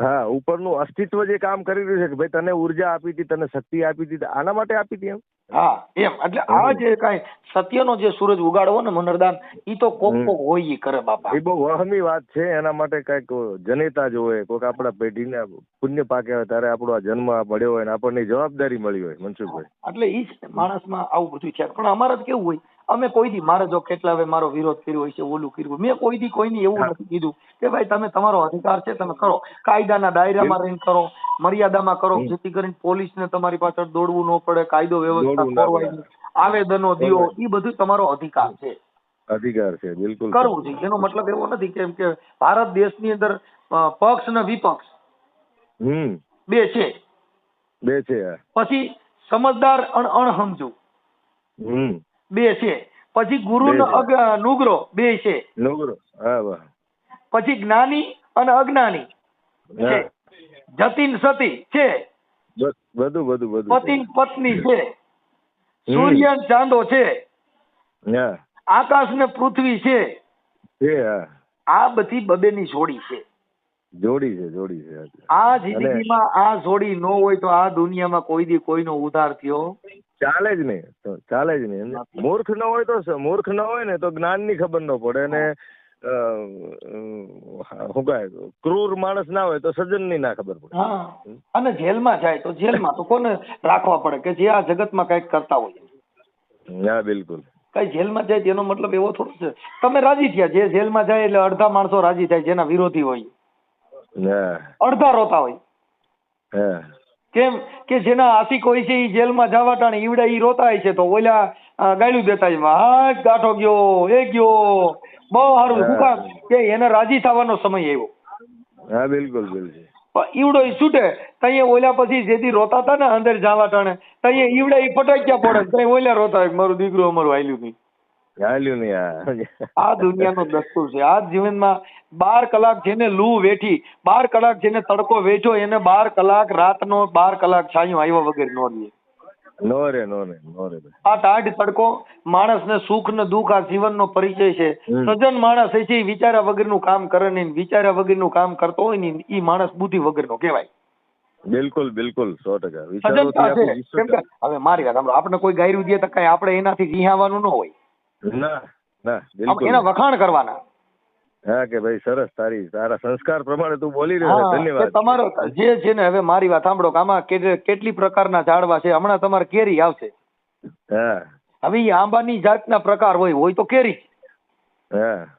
હા ઉપરનું અસ્તિત્વ જે કામ કરી રહ્યું છે કે ભાઈ તને ઉર્જા આપી હતી, તને શક્તિ આપી હતી, આના માટે આપી હતી એમ. હા એમ એટલે આ જે કાંઈ સત્યનો જે સૂરજ ઉગાડવો ને મનરદાન ઈ તો કોક હોય ઈ કરે બાપા. એ બહુ વહમી વાત છે. એના માટે કઈક જનેતા જ હોય, કોઈક આપણા પેઢીને પુણ્ય પાકે હોય ત્યારે આપણો આ જન્મ મળ્યો હોય ને આપણને જવાબદારી મળી હોય. મનસુખભાઈ, એટલે ઈ જ માણસમાં આવું બધું છે. પણ અમારે તો કેવું હોય, અમે કોઈ દી મારે જો કેટલા હવે મારો વિરોધ કર્યો હોય છે, ઓલું કર્યું હોય, મેં કોઈ દી કોઈને એવું નથી કીધું કે ભાઈ તમે તમારો અધિકાર છે તમે કરો, કાયદાના દાયરામાં રહીને કરો, મર્યાદામાં કરો, જેથી કરીને પોલીસને તમારી પાછળ દોડવું ન પડે, કાયદો વ્યવસ્થા ખોરવાય નહીં, આવેદનો દિયો, એ બધું તમારો અધિકાર છે, અધિકાર છે, બિલકુલ કરવું જોઈએ. એનો મતલબ એવો નથી કેમ કે ભારત દેશની અંદર પક્ષ ને વિપક્ષ બે છે. બે છે. પછી સમજદાર અને અણહમજુ બે છે. પછી ગુરુ ને નુગરો બે છે. નુગરો, હા વાહ. પછી જ્ઞાની અને અજ્ઞાની છે. જતીન સતી છે. બધું પતિન પત્ની છે. સૂર્ય ને ચાંદો છે. આકાશ ને પૃથ્વી છે. આ બધી બબેની જોડી છે. જોડી છે. આ જિંદગીમાં આ જોડી ન હોય તો આ દુનિયામાં કોઈ દી કોઈનો ઉધાર થયો ચાલે જ નહીં. મૂર્ખ ન હોય ને તો જ્ઞાન ની ખબર ન પડે, અને શું કહે ક્રૂર માણસ ના હોય તો સજ્જન ની ના ખબર પડે. હા, અને જેલમાં જાય તો જેલમાં તો કોને રાખવા પડે કે જે આ જગતમાં કઈક કરતા હોય. હા બિલકુલ. કઈ જેલમાં જાય તેનો મતલબ એવો થોડો છે તમે રાજી થયા. જે જેલમાં જાય એટલે અડધા માણસો રાજી થાય જેના વિરોધી હોય, અડધા રોતા હોય. કેમ કે જેના આશિક હોય છે એ જેલમાં જવા ટાણે ઈવડા ઈ રોતા હોય છે તો ઓલા ગાળ્યું દેતા હોય, હાથ ગાંઠો ગયો એ ગયો બહુ સારું. શું કામ કે એને રાજી થવાનો સમય આવ્યો. હા બિલકુલ. ઈવડો ઈ છૂટે તઈએ ઓલા પછી જેથી રોતા હતા ને અંદર જવા ટાણે તઈએ ઈવડા ઈ ફટાક્યા પડે તઈ ઓલા રોતા હોય મારું દીકરું અમારું હાલ્યું નહીં. આ દુનિયાનો દસ્તુર છે. આ જીવનમાં 12 કલાક જેને લૂ વેઠી, 12 કલાક જેને તડકો વેઠ્યો એને 12 કલાક રાતનો 12 કલાક છાંયો આવ્યા વગર નો રહે. આ ટાઢ તડકો માણસને સુખ ને દુઃખ આ જીવનનો પરિચય છે. સજ્જન માણસ છે એ વિચાર્યા વગરનું કામ કરે નહીં, વિચાર્યા વગરનું કામ કરતો હોય ને એ માણસ બુદ્ધિ વગરનો કહેવાય. બિલકુલ 100%. સજ્જનતા છે. કેમ કે હવે મારી વાત સાંભળો, આપણે કોઈ ગાયરું દે તો કઈ આપણે એનાથી રિહાવાનું ન હોય. ના બિલકુલ. એના વખાણ કરવાના. હા કે ભાઈ સરસ, તારા સંસ્કાર પ્રમાણે તું બોલી રહ્યો છે. ધન્યવાદ. તમારો જે છે ને, હવે મારી વાત સાંભળો કે આમાં કેટલી પ્રકારના ઝાડવા છે. હમણાં તમારે કેરી આવશે. હવે એ આંબાની જાતના પ્રકાર હોય તો કેરી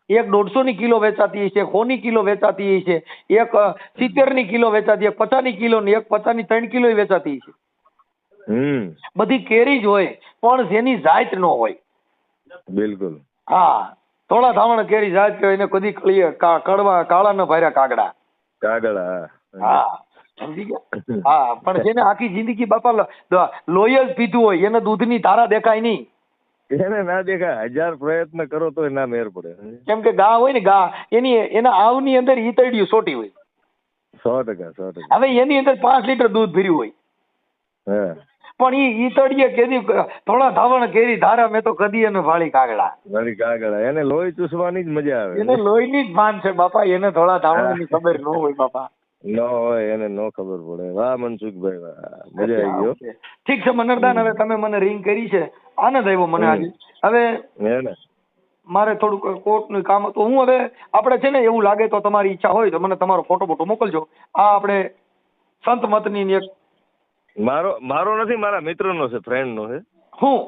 એક 150 ની કિલો વેચાતી છે, 100 ની કિલો વેચાતી છે, એક 70 ની કિલો વેચાતી, 50 ની કિલો ની, એક 50 ની 3 કિલો વેચાતી છે. બધી કેરી જ હોય પણ જેની જાત ન હોય. બિલકુલ. હા, થોડા ધાવણ કેરી જાત કહેવાય એને કદી કડવા કાળા ન ભાર્યા કાગડા. હા સમજી ગયા. હા, પણ જેને આખી જિંદગી બાપા લોહી જ પીધું હોય એને દૂધની ધારા દેખાય નહીં. એને ના દેખાય. 1000 પ્રયત્ન કરો તો ના મેર પડે. કેમ કે ગા હોય ને ગા એના આવની અંદર ઈતડિયું સોટી હોય. 100%. હવે એની અંદર 5 લીટર દૂધ ભર્યું હોય. પણ ઈ ઈતડીએ કેદી થોડા ધાવણ કેરી ધારા મેં તો કદી એને વાળી કાગડા. એને લોહી ચૂસવાની જ મજા આવે. એને લોહીની જ ભાન છે બાપા. એને થોડા ધાવણની ખબર ન હોય બાપા. ન હોય, એને ન ખબર પડે. વાહ મનસુખભાઈ, વાહ, મજા આવી ગયો. ઠીક છે મનરદાન, હવે તમે મને રિંગ કરી છે, આનંદ આવ્યો મને આજે. હવે મારે થોડુંક કોર્ટનું કામ હતું. હું હવે આપણે છે ને એવું લાગે તો તમારી ઈચ્છા હોય તો મને તમારો ફોટો મોકલજો. આ આપણે સંત મતની એક મારો નથી, મારા મિત્રનો છે, ફ્રેન્ડનો છે. હું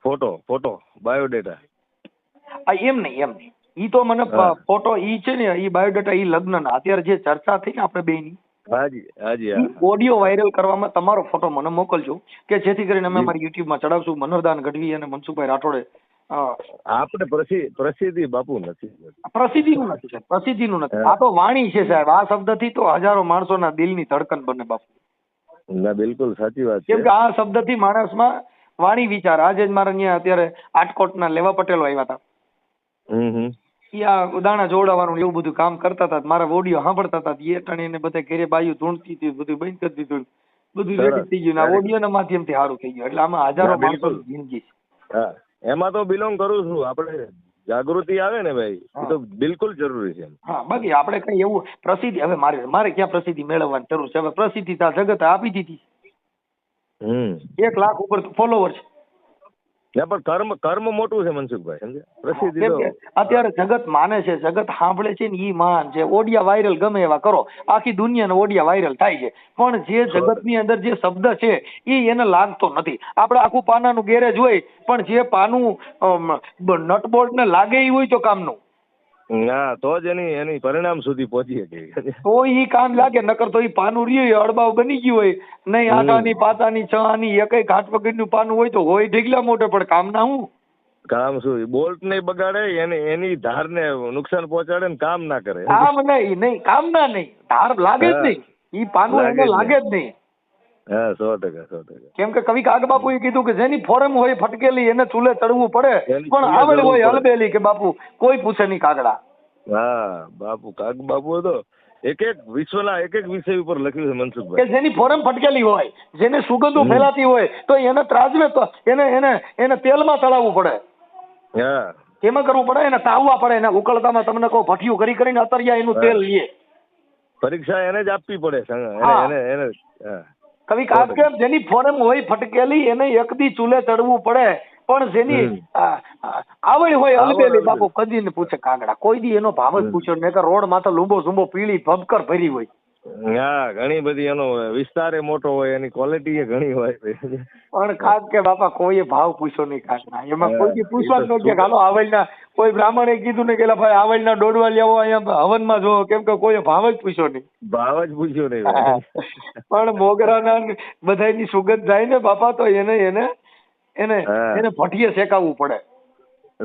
ફોટો બાયોડેટા. એમ નહીં ઈ તો મને ફોટો ઈ છે ને ઈ બાયોડેટા ઈ લગ્નના અત્યારે જે ચર્ચા થઈ ને આપણે બેની, હાજી ઓડિયો વાયરલ કરવામાં તમારો ફોટો મને મોકલજો કે જેથી કરીને અમે અમારી યુટ્યુબ માં ચડાવશું. મનોહરદાન ગઢવી અને મનસુખભાઈ રાઠોડે. આપણે પ્રસિદ્ધિ બાપુ નથી. પ્રસિદ્ધિનું નથી. આ તો વાણી છે સાહેબ. આ શબ્દથી તો હજારો માણસોના દિલની ધડકન બને બાપુ. ના બિલકુલ સાચી વાત છે. કેમ કે આ શબ્દથી માણસમાં વાણી વિચાર. આજે જ મારે અહીંયા અત્યારે આટકોટના લેવા પટેલો આવ્યા હતા. આ દાણા જોડાવાનું એવું બધું કામ કરતા હતા. મારા ઓડિયો સાંભળતા હતા. એ ટાણે એને બધા ઘરે બાયું ધૂણતી હતી, બધું બંધ કરી દીધું, બધું રેડી થઈ ગયું. આ ઓડિયો ના માધ્યમથી સારું થઈ ગયું. એટલે આમાં હજારો માણસોની જિંદગી છે. એમાં તો બિલોંગ કરું છું. આપણે જાગૃતિ આવે ને ભાઈ, એ તો બિલકુલ જરૂરી છે. હા, બાકી આપણે કઈ એવું પ્રસિદ્ધિ હવે મારે ક્યાં પ્રસિદ્ધિ મેળવવાની જરૂર છે? હવે પ્રસિદ્ધિ જગત આપી દીધી. 1 લાખ ઉપર ફોલોવર છે. ના પણ કર્મ કર્મ મોટું છે મનસુખભાઈ, સમજ્યા? પ્રસિદ્ધિ કેમ તો કે અત્યારે જગત માને છે, જગત સાંભળે છે ને ઈ માન છે. ઓડિયા વાયરલ ગમે એવા કરો, આખી દુનિયાના ઓડિયા વાયરલ થાય છે, પણ જે જગતની અંદર જે શબ્દ છે ઈ એને લાગતો નથી. આપણે આખું પાનાનું ગેરેજ હોય, પણ જે પાનું નટબોલ્ટ ને લાગે ઈ હોય તો કામનું, ના તો જ એની પરિણામ સુધી પહોંચી શકે. તો ઈ કામ લાગે, નકર તો ઈ પાનું રહ્યું અડબાવ બની ગયું હોય નહીં. આટાની પાતાની છાની એકય ઘાટ વગરનું પાનું હોય તો હોય ઢીગલા મોટે, પણ કામ ના હું કામ શું? બોલ્ટ ને બગાડે, એની ધાર ને નુકસાન પહોંચાડે ને કામ ના કરે. કામ નહીં કામ ના નહીં, ધાર લાગે જ નહીં, ઈ પાનું એને લાગે જ નહીં. હા 100%. કેમ કે કવિ કાગબાપુએ કીધું કે જેની ફોરમ હોય ફટકેલી એને ચૂલે ચડવું પડે, એની પણ ચૂલે આવડ હોય ચડવું પડે. હલબેલી કે બાપુ કોઈ પૂછે નહીં કાગડા. હા બાપુ કાગબાપુ તો એક વિશ્વના એક વિષય ઉપર લખ્યું છે કે મનસુખભાઈ. જેની ફોરમ ફટકેલી હોય, જેને સુગંધો ફેલાતી હોય, તો એને ત્રાજવે તો એને તેલમાં તળાવવું પડે. હા કેમાં કરવું પડે? એને તાવવા પડે, એને ઉકળતામાં તમને કહું ભઠિયું કરીને અતરિયા એનું તેલ લે. પરીક્ષા એને જ આપવી પડે. હા. એને હા. કવિ કાગ કે જેની ફોરમ હોય ફટકેલી એને એક દી ચૂલે ચડવું પડે, પણ જેની આવડ હોય હલબેલી બાપુ કદી ને પૂછે કાગડા. કોઈ દી એનો ભાવ જ પૂછ્યો નહીં કે રોડ માથે લુંબો ઝુંબો પીળી ભબકર ભરી હોય. હા ઘણી બધી એનો વિસ્તાર મોટો હોય, એની ક્વોલિટી ઘણી હોય. પણ કાગ કે બાપા કોઈએ ભાવ પૂછ્યો નહીં કાગડા. એમાં કોઈ દી પૂછવા જ ન કે હાલો આવડના કોઈ બ્રાહ્મણે કીધું ને કે ભાઈ આવડના દોડવા લેવો અહીંયા હવનમાં જો, કેમ કે કોઈએ ભાવ જ પૂછ્યો નહીં. ભાવ જ પૂછ્યો નહીં. પણ મોગરાના બધાની સુગંધ જાય ને બાપા, તો એને ભઠીએ શેકાવવું પડે.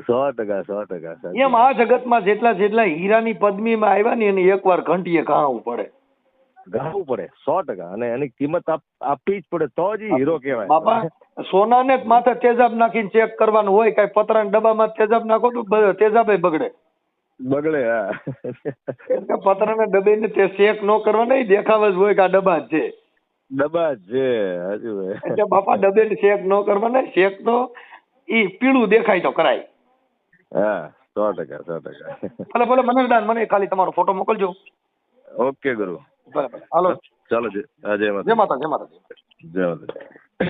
100%. એમ આ જગતમાં જેટલા હીરાની પદ્મીમાં આવ્યા ને એને એકવાર ઘંટીએ ઘાવું પડે. ગાવું પડે 100%. અને એની કિંમત આપવી જ પડે તો જ હીરો કહેવાય. બાપા સોનાને જ માથે તેજાબ નાખીને ચેક કરવાનું હોય, કઈ પતરાના ડબ્બામાં તેજાબ નાખો તો તેજાબે બગડે. હા. કેમ કે પતરાના ડબ્બે ને તે ચેક ન કરવાના, દેખાવ જ હોય કે આ ડબ્બા જ છે. ડબ્બા જ છે હજુ. એટલે બાપા ડબ્બે ને ચેક ન કરવાના, ચેક તો ઈ પીળું દેખાય તો કરાય. હા 100%. ભલે મને ખાલી તમારો ફોટો મોકલજો. ઓકે ગુરુ. બરાબર હાલો ચાલો જય માતા. જય માતા. જય માતા.